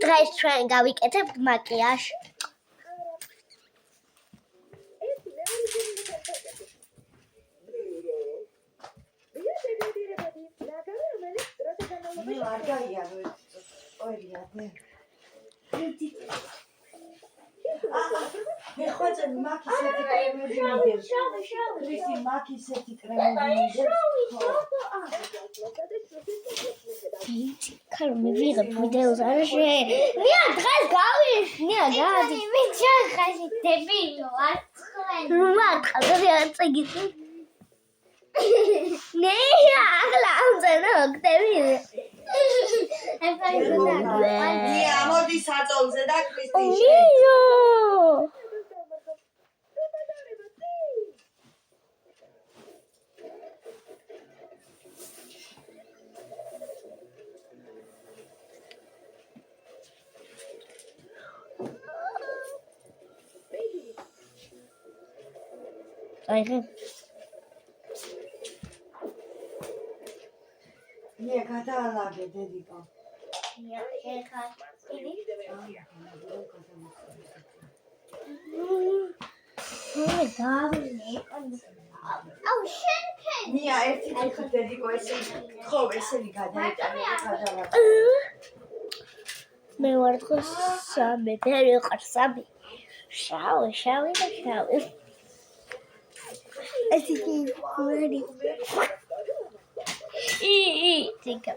დღეს ჩვენ გავიკეთებთ მაკიაჟს. Carmen, vira pro Deus, minha atrás, minha gata. Me chama, debilo, não mata, eu segui. Nem lá, não, debilo. amor di sadzonze da Cristi. Niye kadar dediko. Niye Niye erkek dediko eseni kadar მე ვარ დღეს სამი, მე ვიყარ სამი. შავი და შავი. ეს იგი ხუარი. ტიკა.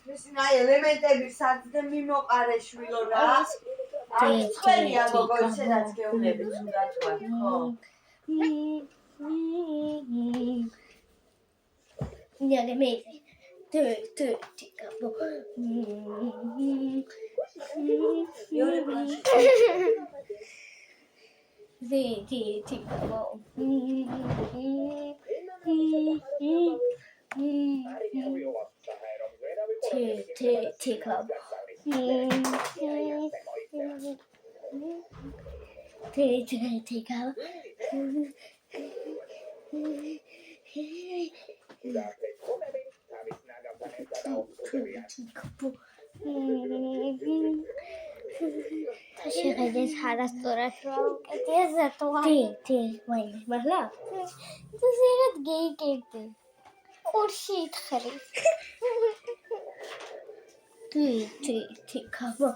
Kristina ელემენტები სadzდე მიმოყარე შვილო რა. აი ყველია მოგოიცენაც გეუბნები თუნდაც ვარ, ხო? Niente, mesi. Capo. შეხედეს არასწორად რომ კეთია ზატოა. მართლა? ზერად გეიკეთე. ყურში ითხრი. კაბო.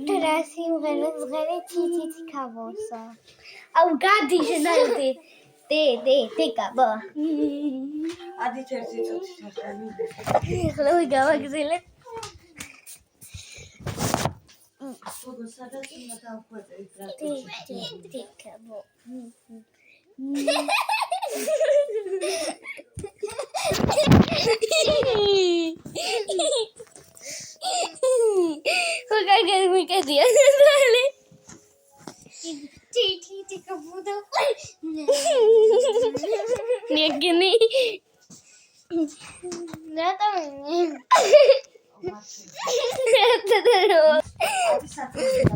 ტრასი უღერეს ღერე ციცი კაბოსა. აუ გადი შენადი. კაბო. ადით ერთი წუთი ხანი. ახლა გავაგზელე. Fogo სადაც უნდა დავხვეწე ტრასი. კაბო. Hogar me queria. Capuda. Niagini. Nada menino. Adi sadzonze